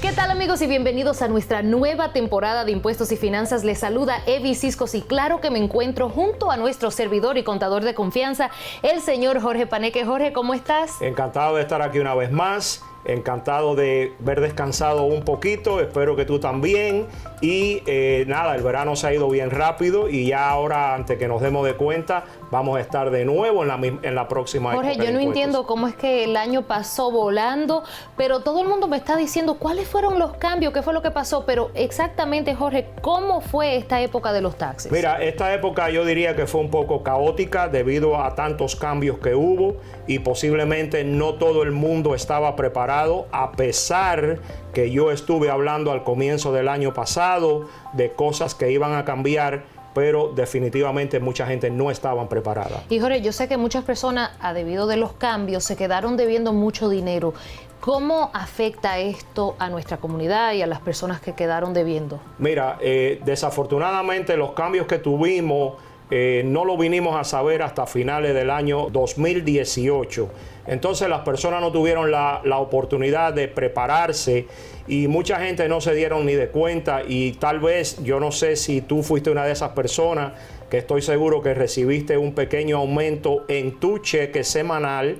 ¿Qué tal, amigos? Y bienvenidos a nuestra nueva temporada de Impuestos y Finanzas. Les saluda Evi Ciscos y claro que me encuentro junto a nuestro servidor y contador de confianza, el señor Jorge Paneque. Jorge, ¿cómo estás? Encantado de estar aquí una vez más. Encantado de ver descansado un poquito, espero que tú también. Y nada, el verano se ha ido bien rápido y ya ahora, antes que nos demos de cuenta, vamos a estar de nuevo en la próxima época. Jorge, yo no entiendo cómo es que el año pasó volando, pero todo el mundo me está diciendo cuáles fueron los cambios, qué fue lo que pasó, pero exactamente, Jorge, ¿cómo fue esta época de los taxes? Mira, esta época yo diría que fue un poco caótica debido a tantos cambios que hubo y posiblemente no todo el mundo estaba preparado, a pesar que yo estuve hablando al comienzo del año pasado de cosas que iban a cambiar, pero definitivamente mucha gente no estaban preparada. Y Jorge, yo sé que muchas personas, debido de los cambios, se quedaron debiendo mucho dinero. ¿Cómo afecta esto a nuestra comunidad y a las personas que quedaron debiendo? Mira, desafortunadamente los cambios que tuvimos no lo vinimos a saber hasta finales del año 2018. Entonces las personas no tuvieron la oportunidad de prepararse y mucha gente no se dieron ni de cuenta, y tal vez, yo no sé si tú fuiste una de esas personas, que estoy seguro que recibiste un pequeño aumento en tu cheque semanal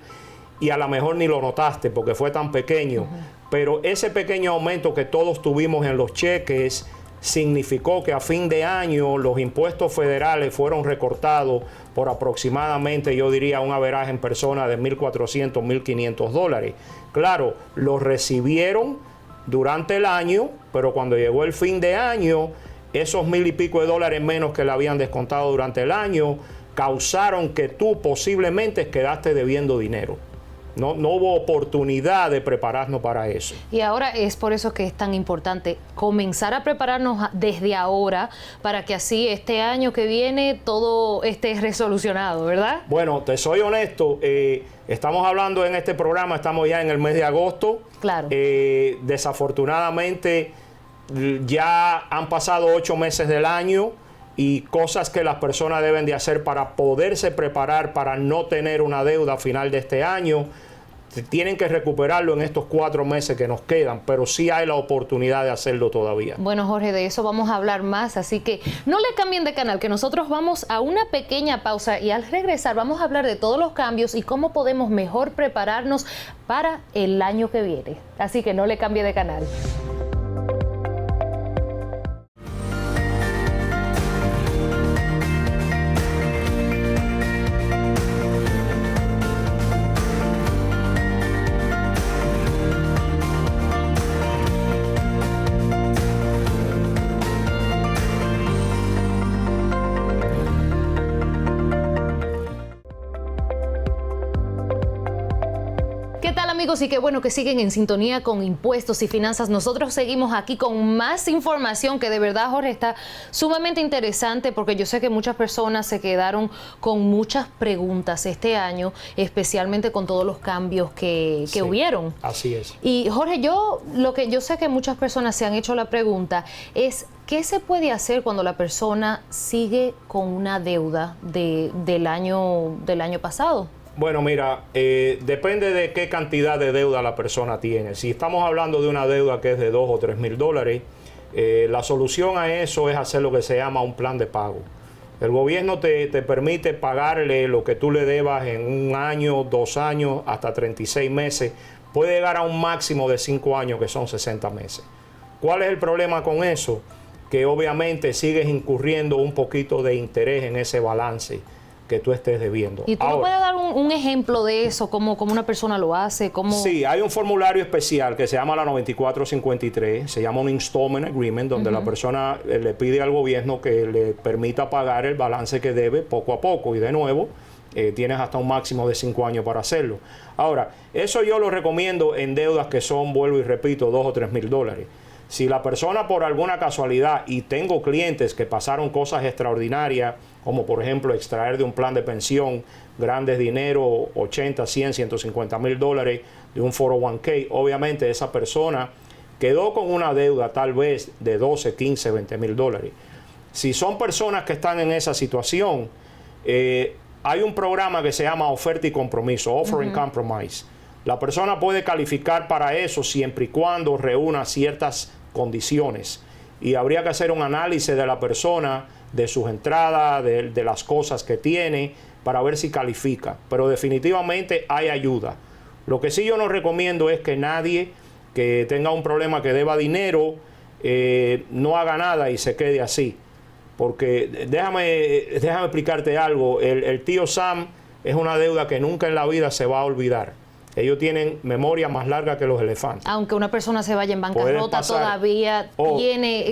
y a lo mejor ni lo notaste porque fue tan pequeño. Pero ese pequeño aumento que todos tuvimos en los cheques significó que a fin de año los impuestos federales fueron recortados por aproximadamente, yo diría, un averaje en persona de $1,400, $1,500. Claro, los recibieron durante el año, pero cuando llegó el fin de año, esos $1,000 y pico menos que le habían descontado durante el año causaron que tú posiblemente quedaste debiendo dinero. No hubo oportunidad de prepararnos para eso. Y ahora es por eso que es tan importante comenzar a prepararnos desde ahora para que así este año que viene todo esté resolucionado, ¿verdad? Bueno, te soy honesto, estamos hablando en este programa, estamos ya en el mes de agosto. Claro. Desafortunadamente ya han pasado 8 meses del año y cosas que las personas deben de hacer para poderse preparar para no tener una deuda a final de este año. Tienen que recuperarlo en estos 4 meses que nos quedan, pero sí hay la oportunidad de hacerlo todavía. Bueno, Jorge, de eso vamos a hablar más, así que no le cambien de canal, que nosotros vamos a una pequeña pausa y al regresar vamos a hablar de todos los cambios y cómo podemos mejor prepararnos para el año que viene. Así que no le cambie de canal. Amigos, y qué bueno que siguen en sintonía con Impuestos y Finanzas. Nosotros seguimos aquí con más información que de verdad, Jorge, está sumamente interesante, porque yo sé que muchas personas se quedaron con muchas preguntas este año, especialmente con todos los cambios que hubieron. Así es. Y Jorge, lo que yo sé que muchas personas se han hecho la pregunta es: ¿qué se puede hacer cuando la persona sigue con una deuda del año pasado? Bueno, mira, depende de qué cantidad de deuda la persona tiene. Si estamos hablando de una deuda que es de $2,000 o $3,000, la solución a eso es hacer lo que se llama un plan de pago. El gobierno te permite pagarle lo que tú le debas en 1 año, 2 años, hasta 36 meses. Puede llegar a un máximo de 5 años, que son 60 meses. ¿Cuál es el problema con eso? Que obviamente sigues incurriendo un poquito de interés en ese balance que tú estés debiendo. ¿Y tú me puedes dar un ejemplo de eso? ¿Cómo una persona lo hace? Sí, hay un formulario especial que se llama la 9453, se llama un Installment Agreement, donde la persona le pide al gobierno que le permita pagar el balance que debe poco a poco, y de nuevo, tienes hasta un máximo de 5 años para hacerlo. Ahora, eso yo lo recomiendo en deudas que son, vuelvo y repito, $2,000 o $3,000. Si la persona por alguna casualidad, y tengo clientes que pasaron cosas extraordinarias, como por ejemplo extraer de un plan de pensión grandes dinero, 80, 100, 150 mil dólares de un 401k, obviamente esa persona quedó con una deuda tal vez de 12, 15, 20 mil dólares. Si son personas que están en esa situación, hay un programa que se llama Oferta y Compromiso, Offer and Compromise, La persona puede calificar para eso siempre y cuando reúna ciertas condiciones. Y habría que hacer un análisis de la persona, de sus entradas, de las cosas que tiene, para ver si califica. Pero definitivamente hay ayuda. Lo que sí yo no recomiendo es que nadie que tenga un problema que deba dinero no haga nada y se quede así. Porque déjame explicarte algo. El tío Sam es una deuda que nunca en la vida se va a olvidar. Ellos tienen memoria más larga que los elefantes. Aunque una persona se vaya en bancarrota, todavía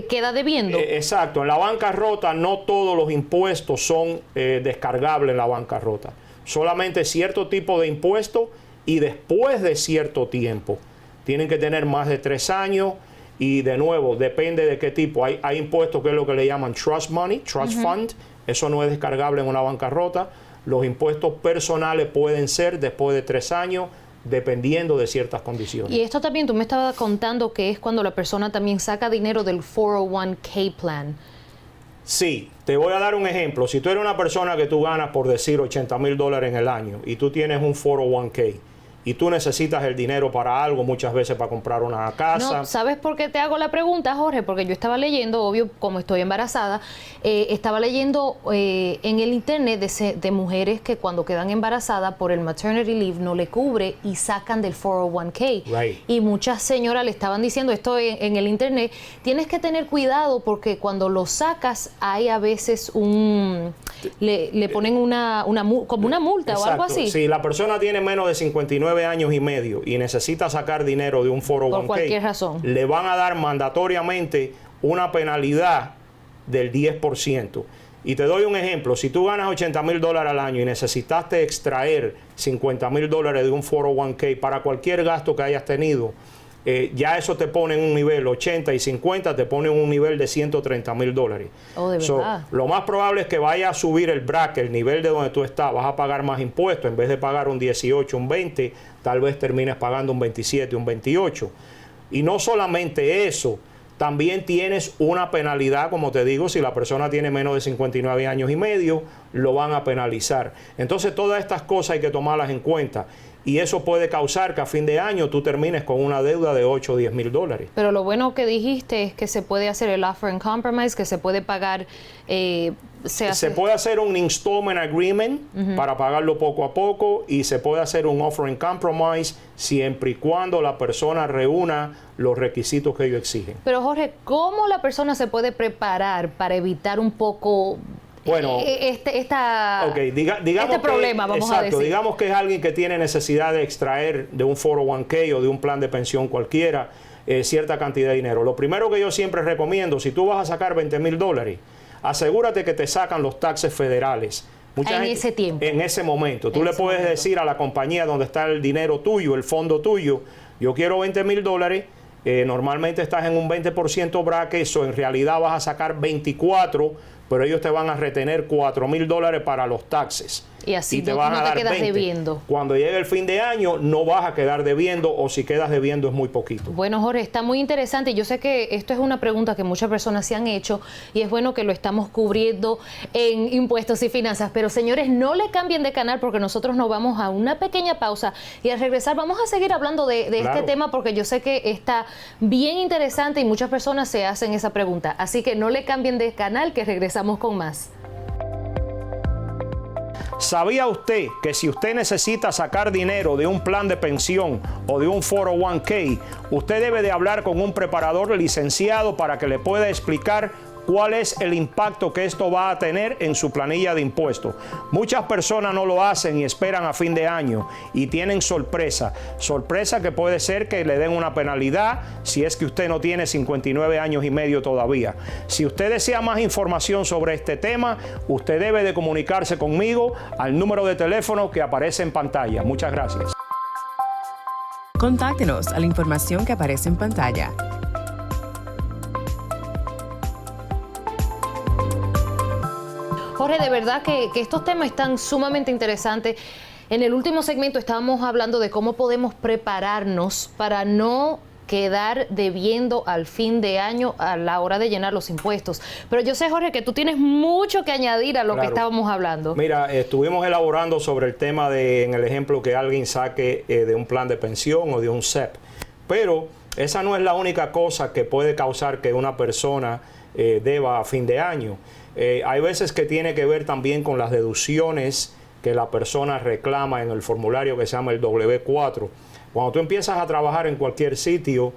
queda debiendo. Exacto. En la bancarrota no todos los impuestos son descargables en la bancarrota. Solamente cierto tipo de impuestos y después de cierto tiempo. Tienen que tener más de 3 años y de nuevo, depende de qué tipo. Hay impuestos que es lo que le llaman trust money, trust fund. Eso no es descargable en una bancarrota. Los impuestos personales pueden ser después de 3 años, dependiendo de ciertas condiciones. Y esto también, tú me estabas contando que es cuando la persona también saca dinero del 401k plan. Sí, te voy a dar un ejemplo. Si tú eres una persona que tú ganas, por decir, $80,000 en el año y tú tienes un 401k y tú necesitas el dinero para algo, muchas veces para comprar una casa. No, ¿sabes por qué te hago la pregunta, Jorge? Porque yo estaba leyendo, obvio, como estoy embarazada, estaba leyendo en el internet de mujeres que cuando quedan embarazadas por el maternity leave no le cubre y sacan del 401k. Right. Y muchas señoras le estaban diciendo esto en el internet, tienes que tener cuidado porque cuando lo sacas hay a veces le ponen como una multa. Exacto. O algo así. Si la persona tiene menos de 59 años y medio y necesita sacar dinero de un 401k, por cualquier razón, le van a dar mandatoriamente una penalidad del 10%. Y te doy un ejemplo. Si tú ganas $80,000 al año y necesitaste extraer $50,000 de un 401k para cualquier gasto que hayas tenido, ya eso te pone en un nivel 80 y 50, te pone en un nivel de $130,000. Oh, de verdad. Lo más probable es que vaya a subir el bracket, el nivel de donde tú estás, vas a pagar más impuestos. En vez de pagar un 18, un 20, tal vez termines pagando un 27, un 28. Y no solamente eso, también tienes una penalidad, como te digo, si la persona tiene menos de 59 años y medio, lo van a penalizar. Entonces todas estas cosas hay que tomarlas en cuenta. Y eso puede causar que a fin de año tú termines con una deuda de 8 o 10 mil dólares. Pero lo bueno que dijiste es que se puede hacer el offer and compromise, que se puede pagar... Se puede hacer un installment agreement para pagarlo poco a poco y se puede hacer un offer and compromise siempre y cuando la persona reúna los requisitos que ellos exigen. Pero Jorge, ¿cómo la persona se puede preparar para evitar un poco... Bueno, este problema, vamos a decir. Digamos que es alguien que tiene necesidad de extraer de un 401k o de un plan de pensión cualquiera cierta cantidad de dinero. Lo primero que yo siempre recomiendo, si tú vas a sacar $20,000, asegúrate que te sacan los taxes federales. Ese tiempo. En ese momento. Tú le puedes decir a la compañía donde está el dinero tuyo, el fondo tuyo, yo quiero $20,000, normalmente estás en un 20% bracket, eso en realidad vas a sacar 24, pero ellos te van a retener $4,000 para los taxes. Y así te no, van a dar te quedas 20. debiendo. Cuando llegue el fin de año no vas a quedar debiendo, o si quedas debiendo es muy poquito. Bueno, Jorge, está muy interesante. Yo sé que esto es una pregunta que muchas personas se han hecho y es bueno que lo estamos cubriendo en Impuestos y Finanzas. Pero señores, no le cambien de canal porque nosotros nos vamos a una pequeña pausa y al regresar vamos a seguir hablando de este tema porque yo sé que está bien interesante y muchas personas se hacen esa pregunta. Así que no le cambien de canal, que regresamos con más. ¿Sabía usted que si usted necesita sacar dinero de un plan de pensión o de un 401k, usted debe de hablar con un preparador licenciado para que le pueda explicar cuál es el impacto que esto va a tener en su planilla de impuestos? Muchas personas no lo hacen y esperan a fin de año y tienen sorpresa que puede ser que le den una penalidad si es que usted no tiene 59 años y medio todavía. Si usted desea más información sobre este tema, usted debe de comunicarse conmigo al número de teléfono que aparece en pantalla. Muchas gracias. Contáctenos a la información que aparece en pantalla. Jorge, de verdad que estos temas están sumamente interesantes. En el último segmento estábamos hablando de cómo podemos prepararnos para no quedar debiendo al fin de año a la hora de llenar los impuestos. Pero yo sé, Jorge, que tú tienes mucho que añadir a lo que estábamos hablando. Mira, estuvimos elaborando sobre el tema de, en el ejemplo, que alguien saque de un plan de pensión o de un SEP. Pero esa no es la única cosa que puede causar que una persona deba a fin de año. Hay veces que tiene que ver también con las deducciones que la persona reclama en el formulario que se llama el W4. Cuando tú empiezas a trabajar en cualquier sitio,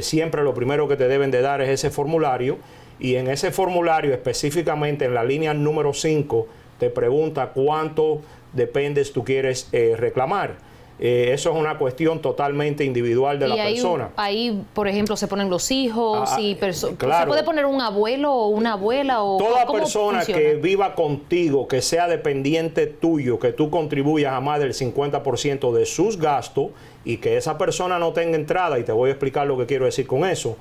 siempre lo primero que te deben de dar es ese formulario, y en ese formulario, específicamente en la línea número 5, te pregunta cuánto dependes tú quieres reclamar. Eso es una cuestión totalmente individual de la persona. Ahí, por ejemplo, se ponen los hijos, claro. ¿Se puede poner un abuelo o una abuela? O toda ¿cómo persona funciona? que viva contigo, que sea dependiente tuyo, que tú contribuyas a más del 50% de sus gastos y que esa persona no tenga entrada, y te voy a explicar lo que quiero decir con eso,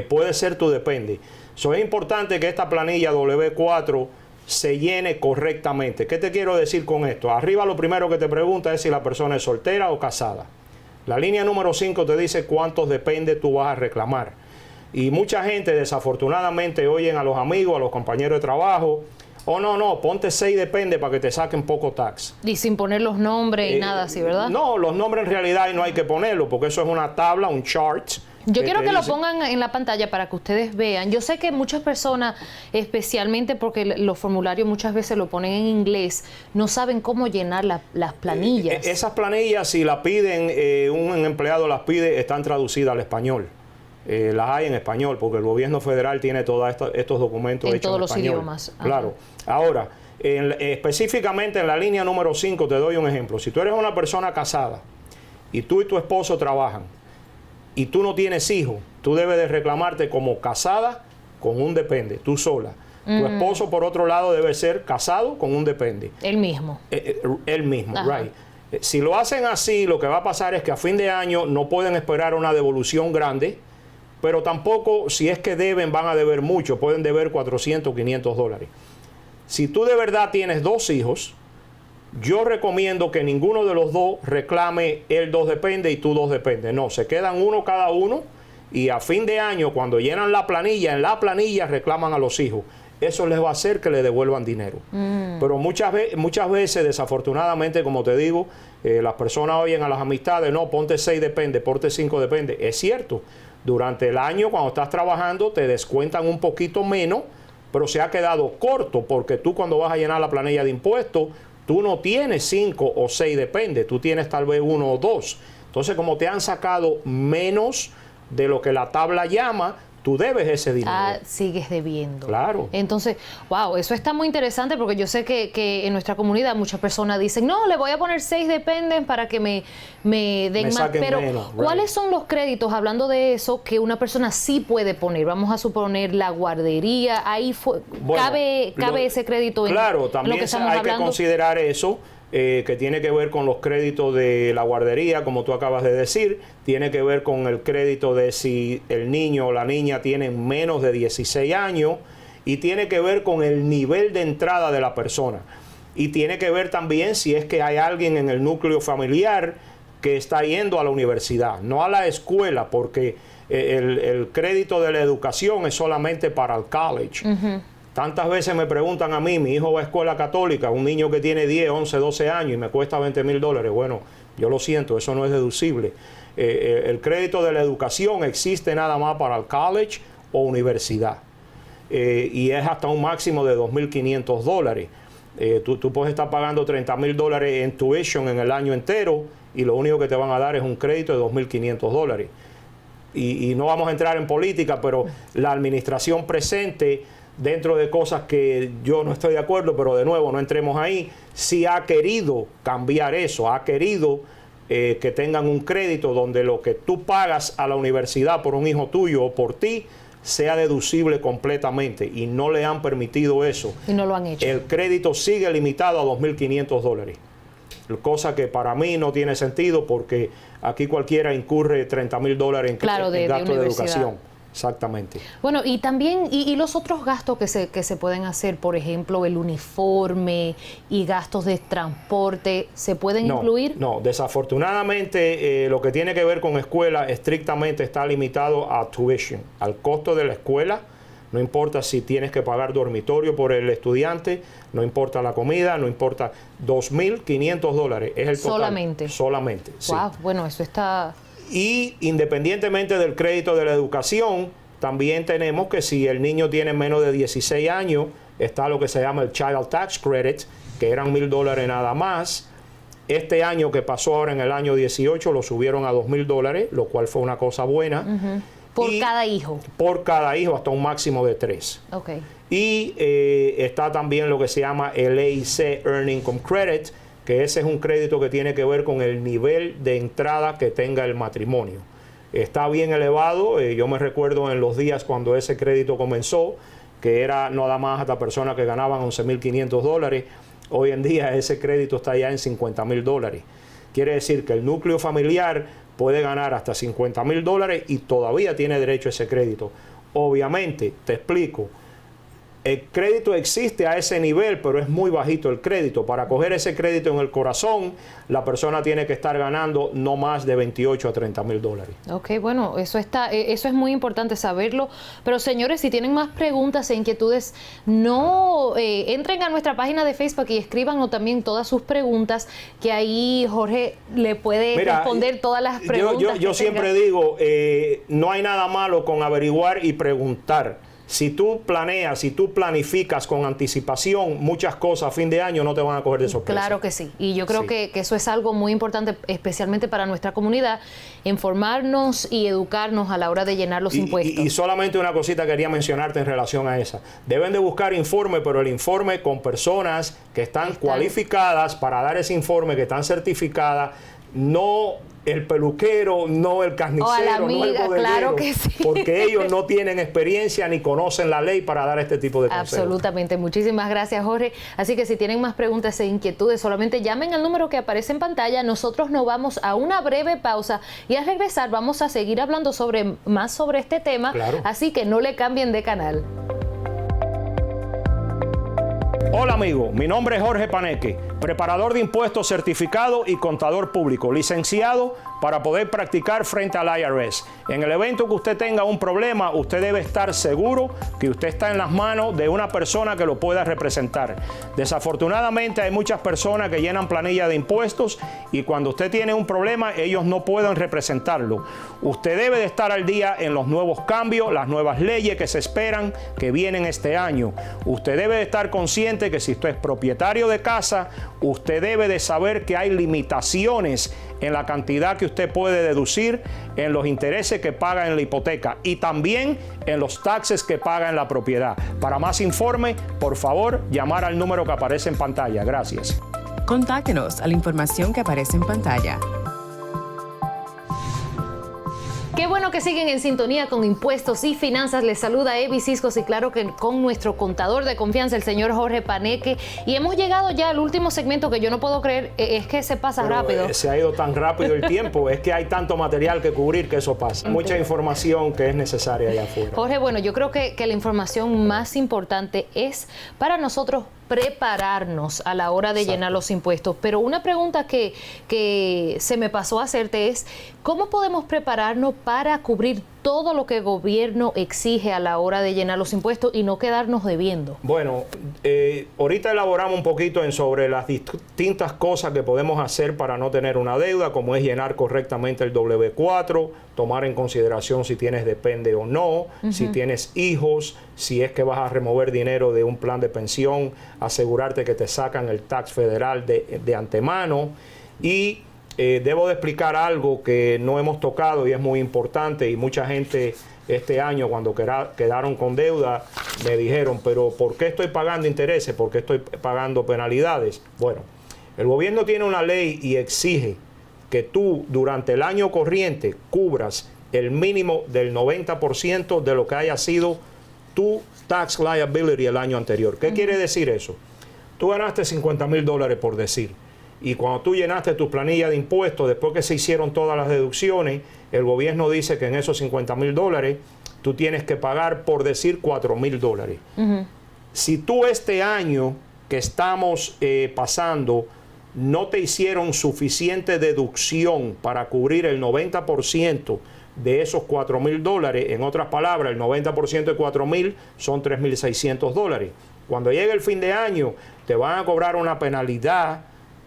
puede ser tu depende. So, es importante que esta planilla W4 se llene correctamente. ¿Qué te quiero decir con esto? Arriba lo primero que te pregunta es si la persona es soltera o casada. La línea número 5 te dice cuántos depende tú vas a reclamar. Y mucha gente desafortunadamente oyen a los amigos, a los compañeros de trabajo: oh, no, ponte 6 depende para que te saquen poco tax. Y sin poner los nombres y nada así, ¿verdad? No, los nombres en realidad no hay que ponerlos, porque eso es una tabla, un chart. Yo quiero que lo pongan en la pantalla para que ustedes vean. Yo sé que muchas personas, especialmente porque los formularios muchas veces lo ponen en inglés, no saben cómo llenar las planillas. Esas planillas, si las piden, un empleado las pide, están traducidas al español. Las hay en español, porque el gobierno federal tiene todos estos documentos hechos en español. En todos los idiomas. Claro. Ahora, específicamente en la línea número 5 te doy un ejemplo. Si tú eres una persona casada y tú y tu esposo trabajan y tú no tienes hijos, tú debes de reclamarte como casada con un depende, tú sola. Tu esposo, por otro lado, debe ser casado con un depende. Él mismo. Él mismo, right. Si lo hacen así, lo que va a pasar es que a fin de año no pueden esperar una devolución grande, pero tampoco, si es que deben, van a deber mucho. Pueden deber 400, 500 dólares. Si tú de verdad tienes 2 hijos, yo recomiendo que ninguno de los dos reclame el 2 depende y tú 2 depende. No, se quedan uno cada uno, y a fin de año, cuando llenan la planilla, en la planilla reclaman a los hijos. Eso les va a hacer que le devuelvan dinero. Pero muchas veces, desafortunadamente, como te digo, las personas oyen a las amistades: no, ponte 6 depende, ponte 5 depende. Es cierto, durante el año, cuando estás trabajando, te descuentan un poquito menos, pero se ha quedado corto, porque tú, cuando vas a llenar la planilla de impuestos, tú no tienes 5 o 6 depende, tú tienes tal vez 1 o 2. Entonces, como te han sacado menos de lo que la tabla llama, tú debes ese dinero. Sigues debiendo. Claro. Entonces, wow, eso está muy interesante, porque yo sé que en nuestra comunidad muchas personas dicen: no, le voy a poner 6 dependen para que me den más. Pero, menos, ¿cuáles son los créditos, hablando de eso, que una persona sí puede poner? Vamos a suponer la guardería, ahí cabe ese crédito en lo que estamos hablando. Hay que considerar eso. Que tiene que ver con los créditos de la guardería, como tú acabas de decir. Tiene que ver con el crédito de si el niño o la niña tienen menos de 16 años, y tiene que ver con el nivel de entrada de la persona, y tiene que ver también si es que hay alguien en el núcleo familiar que está yendo a la universidad, no a la escuela, porque el crédito de la educación es solamente para el college. Tantas veces me preguntan a mí: mi hijo va a escuela católica, un niño que tiene 10, 11, 12 años y me cuesta $20,000. Bueno, yo lo siento, eso no es deducible. El crédito de la educación existe nada más para el college o universidad. Y es hasta un máximo de $2,500. Tú puedes estar pagando $30,000 en tuition en el año entero, y lo único que te van a dar es un crédito de $2,500. Y no vamos a entrar en política, pero la administración presente, dentro de cosas que yo no estoy de acuerdo, pero de nuevo no entremos ahí, sí ha querido cambiar eso, ha querido que tengan un crédito donde lo que tú pagas a la universidad por un hijo tuyo o por ti sea deducible completamente, y no le han permitido eso. Y no lo han hecho. El crédito sigue limitado a $2,500, cosa que para mí no tiene sentido, porque aquí cualquiera incurre $30,000 en gasto de educación. Exactamente. Bueno, y también, y los otros gastos que se pueden hacer, por ejemplo, el uniforme y gastos de transporte, ¿se pueden incluir? No, desafortunadamente lo que tiene que ver con escuela estrictamente está limitado a tuition, al costo de la escuela. No importa si tienes que pagar dormitorio por el estudiante, no importa la comida, no importa. $2,500 es el total. Solamente, sí. Wow, bueno, eso está... Y independientemente del crédito de la educación, también tenemos que si el niño tiene menos de 16 años, está lo que se llama el Child Tax Credit, que eran $1,000 nada más. Este año que pasó ahora en el año 18 lo subieron a $2,000, lo cual fue una cosa buena. ¿Por cada hijo? Por cada hijo, hasta un máximo de 3. Okay. Y está también lo que se llama el EIC Earned Income Credit, que ese es un crédito que tiene que ver con el nivel de entrada que tenga el matrimonio. Está bien elevado. Yo me recuerdo en los días cuando ese crédito comenzó, que era nada más hasta personas que ganaban $11,500. Hoy en día ese crédito está ya en $50,000. Quiere decir que el núcleo familiar puede ganar hasta $50,000 y todavía tiene derecho a ese crédito. Obviamente, te explico, el crédito existe a ese nivel, pero es muy bajito el crédito. Para coger ese crédito en el corazón, la persona tiene que estar ganando no más de $28,000 a $30,000. Ok, bueno, eso es muy importante saberlo. Pero señores, si tienen más preguntas e inquietudes, no entren a nuestra página de Facebook y escríbanos también todas sus preguntas, que ahí Jorge le puede responder todas las preguntas. Yo siempre digo, no hay nada malo con averiguar y preguntar. Si tú planeas, si tú planificas con anticipación muchas cosas a fin de año, no te van a coger de sorpresa. Claro que sí. Y yo creo que eso es algo muy importante, especialmente para nuestra comunidad, informarnos y educarnos a la hora de llenar los impuestos. Y solamente una cosita quería mencionarte en relación a esa. Deben de buscar informe, pero el informe con personas que están cualificadas para dar ese informe, que están certificadas, no el peluquero, no el carnicero, no el bodeguero, claro que sí. Porque ellos no tienen experiencia ni conocen la ley para dar este tipo de consejos. Absolutamente. Muchísimas gracias, Jorge. Así que si tienen más preguntas e inquietudes, solamente llamen al número que aparece en pantalla. Nosotros nos vamos a una breve pausa y al regresar vamos a seguir hablando más sobre este tema. Claro. Así que no le cambien de canal. Hola amigo, mi nombre es Jorge Paneque, preparador de impuestos certificado y contador público, licenciado para poder practicar frente al IRS. En el evento que usted tenga un problema, usted debe estar seguro que usted está en las manos de una persona que lo pueda representar. Desafortunadamente hay muchas personas que llenan planilla de impuestos y cuando usted tiene un problema, ellos no pueden representarlo. Usted debe de estar al día en los nuevos cambios, las nuevas leyes que se esperan que vienen este año. Usted debe de estar consciente que si usted es propietario de casa, usted debe de saber que hay limitaciones en la cantidad que usted puede deducir en los intereses que paga en la hipoteca y también en los taxes que paga en la propiedad. Para más informe, por favor, llamar al número que aparece en pantalla. Gracias. Contáctenos a la información que aparece en pantalla. Qué bueno que siguen en sintonía con Impuestos y Finanzas. Les saluda Evi Ciscos y claro que con nuestro contador de confianza, el señor Jorge Paneque. Y hemos llegado ya al último segmento que yo no puedo creer, es que se pasa rápido. Se ha ido tan rápido el tiempo, es que hay tanto material que cubrir que eso pasa. Mucha información que es necesaria allá afuera. Jorge, bueno, yo creo que la información más importante es para nosotros prepararnos a la hora de llenar los impuestos. Pero una pregunta que se me pasó a hacerte es, ¿cómo podemos prepararnos para cubrir todo lo que el gobierno exige a la hora de llenar los impuestos y no quedarnos debiendo? Bueno, ahorita elaboramos un poquito sobre las distintas cosas que podemos hacer para no tener una deuda, como es llenar correctamente el W4, tomar en consideración si tienes depende o no, si tienes hijos, si es que vas a remover dinero de un plan de pensión, asegurarte que te sacan el tax federal de antemano. Y debo de explicar algo que no hemos tocado y es muy importante, y mucha gente este año cuando quedaron con deuda me dijeron, pero ¿por qué estoy pagando intereses? ¿Por qué estoy pagando penalidades? Bueno, el gobierno tiene una ley y exige que tú durante el año corriente cubras el mínimo del 90% de lo que haya sido tu tax liability el año anterior. ¿Qué quiere decir eso? Tú ganaste $50,000 por decir. Y cuando tú llenaste tu planilla de impuestos, después que se hicieron todas las deducciones, el gobierno dice que en esos $50,000 tú tienes que pagar, por decir, $4,000. Si tú este año que estamos pasando no te hicieron suficiente deducción para cubrir el 90% de esos $4,000, en otras palabras, el 90% de $4,000 son $3,600. Cuando llegue el fin de año, te van a cobrar una penalidad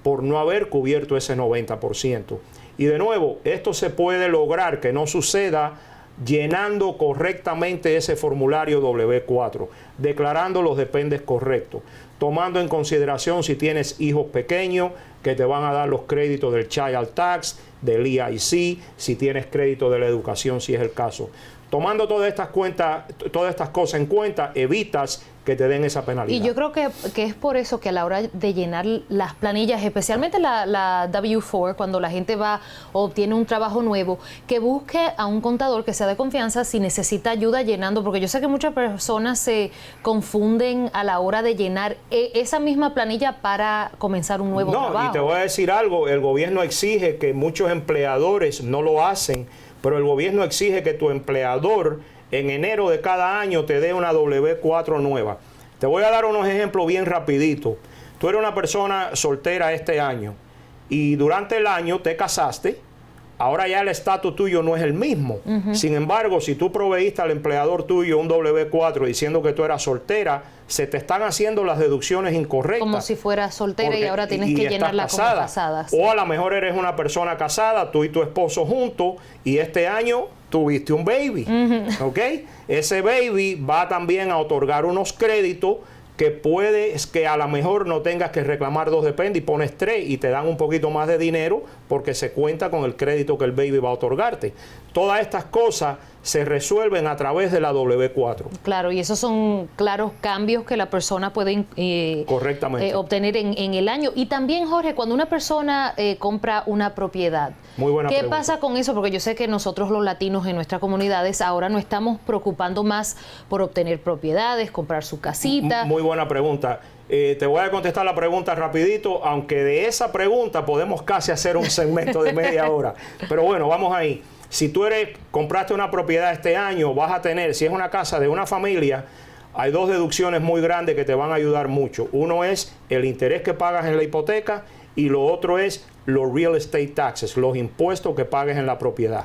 por no haber cubierto ese 90%. Y de nuevo, esto se puede lograr que no suceda llenando correctamente ese formulario W4, declarando los dependes correctos, tomando en consideración si tienes hijos pequeños que te van a dar los créditos del Child Tax, del EIC, si tienes crédito de la educación, si es el caso. Tomando todas estas cosas en cuenta, evitas que te den esa penalidad. Y yo creo que es por eso que a la hora de llenar las planillas, especialmente la W4, cuando la gente va o obtiene un trabajo nuevo, que busque a un contador que sea de confianza si necesita ayuda llenando, porque yo sé que muchas personas se confunden a la hora de llenar esa misma planilla para comenzar un nuevo trabajo. Y te voy a decir algo, el gobierno exige que muchos empleadores no lo hacen, pero el gobierno exige que tu empleador en enero de cada año te dé una W4 nueva. Te voy a dar unos ejemplos bien rapidito. Tú eres una persona soltera este año y durante el año te casaste. Ahora ya el estatus tuyo no es el mismo. Sin embargo, si tú proveíste al empleador tuyo un W4 diciendo que tú eras soltera, se te están haciendo las deducciones incorrectas. Como si fueras soltera y ahora tienes que llenarla como casada. O a lo mejor eres una persona casada, tú y tu esposo juntos, y este año tuviste un baby. ¿Ok? Ese baby va también a otorgar unos créditos que a lo mejor no tengas que reclamar 2 dependes y pones 3 y te dan un poquito más de dinero porque se cuenta con el crédito que el baby va a otorgarte. Todas estas cosas se resuelven a través de la W4. Claro, y esos son claros cambios que la persona puede correctamente obtener en el año. Y también, Jorge, cuando una persona compra una propiedad, muy buena ¿qué pregunta. pasa con eso? Porque yo sé que nosotros los latinos en nuestras comunidades ahora nos estamos preocupando más por obtener propiedades, comprar su casita. Muy buena pregunta. Te voy a contestar la pregunta rapidito, aunque de esa pregunta podemos casi hacer un segmento de media hora. Pero bueno, vamos ahí. Si tú compraste una propiedad este año, vas a tener, si es una casa de una familia, hay 2 deducciones muy grandes que te van a ayudar mucho. Uno es el interés que pagas en la hipoteca y lo otro es los real estate taxes, los impuestos que pagues en la propiedad.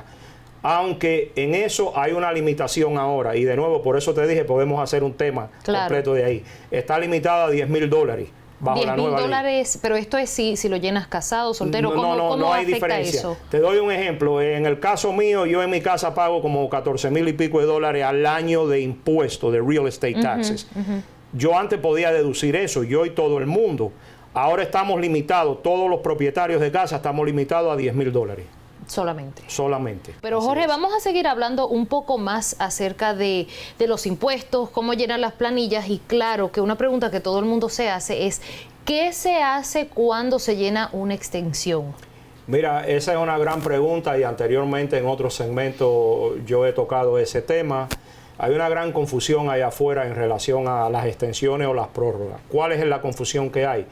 Aunque en eso hay una limitación ahora, y de nuevo, por eso te dije, podemos hacer un tema completo de ahí. Está limitada a $10,000 bajo la nueva ley. Pero esto es si lo llenas casado, soltero, ¿cómo hay afecta diferencia. eso? Te doy un ejemplo. En el caso mío, yo en mi casa pago como $14,000 y pico al año de impuestos, de real estate taxes. Yo antes podía deducir eso, yo y todo el mundo. Ahora estamos limitados, todos los propietarios de casa estamos limitados a $10,000. Solamente. Pero Jorge, vamos a seguir hablando un poco más acerca de los impuestos, cómo llenar las planillas, y claro que una pregunta que todo el mundo se hace es ¿qué se hace cuando se llena una extensión? Mira, esa es una gran pregunta y anteriormente en otro segmento yo he tocado ese tema. Hay una gran confusión allá afuera en relación a las extensiones o las prórrogas. ¿Cuál es la confusión que hay?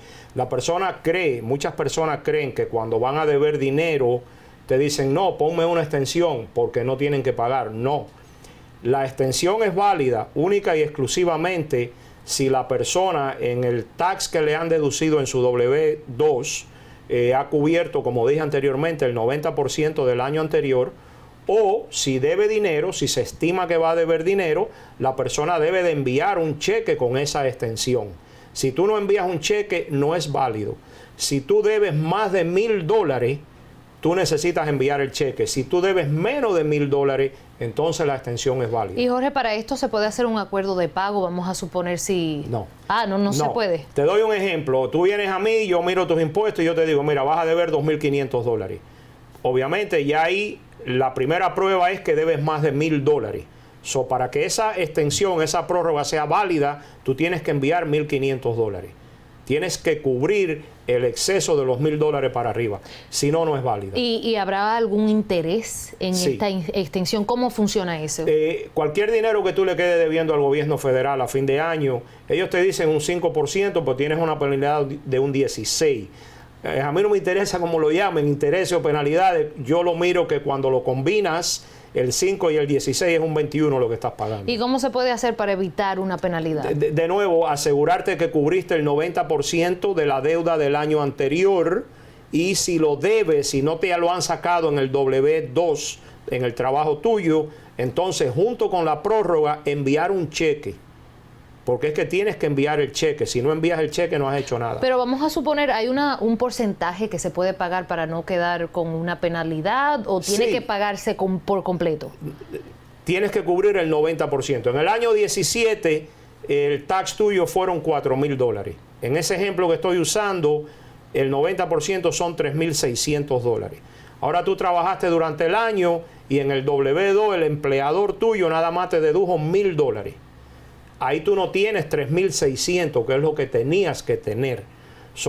Muchas personas creen que cuando van a deber dinero te dicen, no, ponme una extensión porque no tienen que pagar. No, la extensión es válida única y exclusivamente si la persona en el tax que le han deducido en su W2 ha cubierto, como dije anteriormente, el 90% del año anterior, o si debe dinero, si se estima que va a deber dinero, la persona debe de enviar un cheque con esa extensión. Si tú no envías un cheque, no es válido. Si tú debes más de $1,000, tú necesitas enviar el cheque. Si tú debes menos de $1,000, entonces la extensión es válida. Y Jorge, para esto se puede hacer un acuerdo de pago, vamos a suponer si... No. No se puede. Te doy un ejemplo. Tú vienes a mí, yo miro tus impuestos y yo te digo, mira, vas a deber $2,500. Obviamente ya ahí la primera prueba es que debes más de $1,000. Para que esa extensión, esa prórroga sea válida, tú tienes que enviar $1,500. Tienes que cubrir el exceso de los $1,000 para arriba. Si no, no es válida. ¿Y habrá algún interés en esta extensión? ¿Cómo funciona eso? Cualquier dinero que tú le quedes debiendo al gobierno federal a fin de año, ellos te dicen un 5%, pues tienes una penalidad de un 16%. A mí no me interesa cómo lo llamen, intereses o penalidades. Yo lo miro que cuando lo combinas el 5 y el 16 es un 21 lo que estás pagando. ¿Y cómo se puede hacer para evitar una penalidad? De nuevo, asegurarte que cubriste el 90% de la deuda del año anterior, y si lo debes, si no te lo han sacado en el W2, en el trabajo tuyo, entonces junto con la prórroga enviar un cheque. Porque es que tienes que enviar el cheque. Si no envías el cheque, no has hecho nada. Pero vamos a suponer, ¿hay un porcentaje que se puede pagar para no quedar con una penalidad o tiene que pagarse por completo? Tienes que cubrir el 90%. En el año 17, el tax tuyo fueron $4,000. En ese ejemplo que estoy usando, el 90% son $3,600. Ahora tú trabajaste durante el año y en el W2 el empleador tuyo nada más te dedujo $1,000. Ahí tú no tienes 3,600, que es lo que tenías que tener.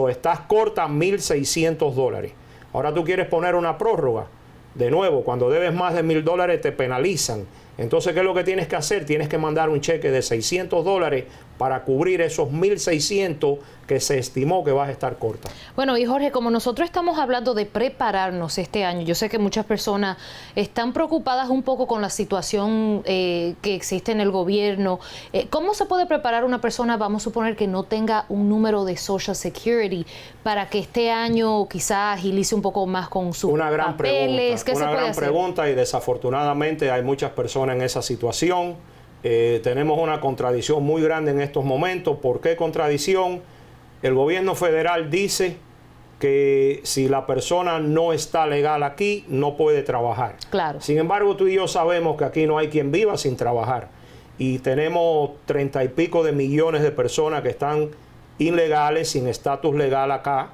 Estás corta $1,600. Ahora tú quieres poner una prórroga. De nuevo, cuando debes más de $1,000 te penalizan. Entonces, ¿qué es lo que tienes que hacer? Tienes que mandar un cheque de $600 para cubrir esos 1,600 que se estimó que vas a estar corta. Bueno, y Jorge, como nosotros estamos hablando de prepararnos este año, yo sé que muchas personas están preocupadas un poco con la situación que existe en el gobierno. ¿Cómo se puede preparar una persona, vamos a suponer, que no tenga un número de Social Security para que este año quizás agilice un poco más con sus papeles? ¿Qué se puede hacer? Una gran pregunta, y desafortunadamente hay muchas personas en esa situación. Tenemos una contradicción muy grande en estos momentos. ¿Por qué contradicción? El gobierno federal dice que si la persona no está legal aquí, no puede trabajar. Claro. Sin embargo, tú y yo sabemos que aquí no hay quien viva sin trabajar. Y tenemos 30 y pico de millones de personas que están ilegales, sin estatus legal acá.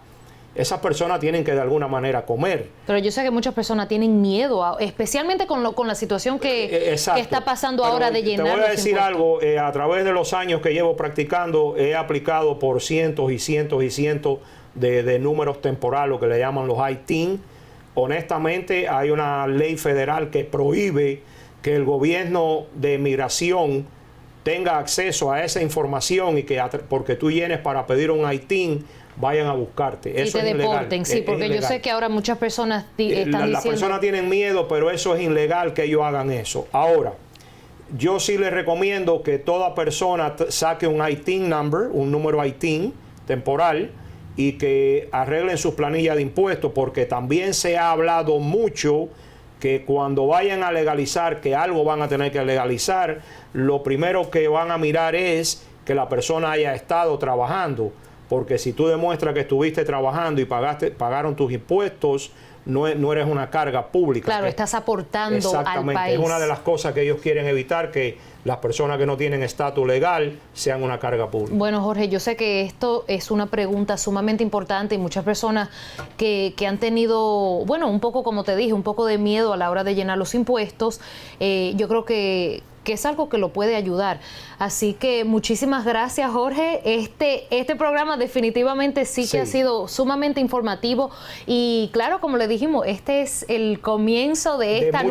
Esas personas tienen que de alguna manera comer. Pero yo sé que muchas personas tienen miedo, especialmente con la situación que está pasando ahora de llenar. Te voy a decir algo, a través de los años que llevo practicando, he aplicado por cientos y cientos y cientos de números temporales, que le llaman los ITIN. Honestamente, hay una ley federal que prohíbe que el gobierno de migración tenga acceso a esa información y que porque tú llenes para pedir un ITIN, vayan a buscarte. Eso y te es deporten, ilegal. sí, porque yo sé que ahora muchas personas están diciendo... Las personas tienen miedo, pero eso es ilegal que ellos hagan eso. Ahora, yo sí les recomiendo que toda persona saque un ITIN number, un número ITIN temporal, y que arreglen sus planillas de impuestos, porque también se ha hablado mucho que cuando vayan a legalizar, que algo van a tener que legalizar, lo primero que van a mirar es que la persona haya estado trabajando. Porque si tú demuestras que estuviste trabajando y pagaron tus impuestos, no eres una carga pública. Claro, estás aportando al país. Es una de las cosas que ellos quieren evitar, que las personas que no tienen estatus legal sean una carga pública. Bueno, Jorge, yo sé que esto es una pregunta sumamente importante y muchas personas que han tenido, bueno, un poco, como te dije, un poco de miedo a la hora de llenar los impuestos, yo creo que es algo que lo puede ayudar. Así que muchísimas gracias, Jorge. Este programa definitivamente sí que ha sido sumamente informativo y claro, como le dijimos, este es el comienzo de esta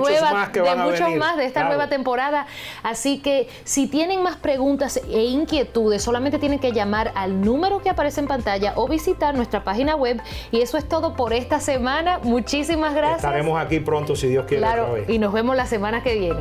nueva temporada. Así que si tienen más preguntas e inquietudes, solamente tienen que llamar al número que aparece en pantalla o visitar nuestra página web. Y eso es todo por esta semana. Muchísimas gracias. Estaremos aquí pronto, si Dios quiere. Claro, otra vez. Y nos vemos la semana que viene.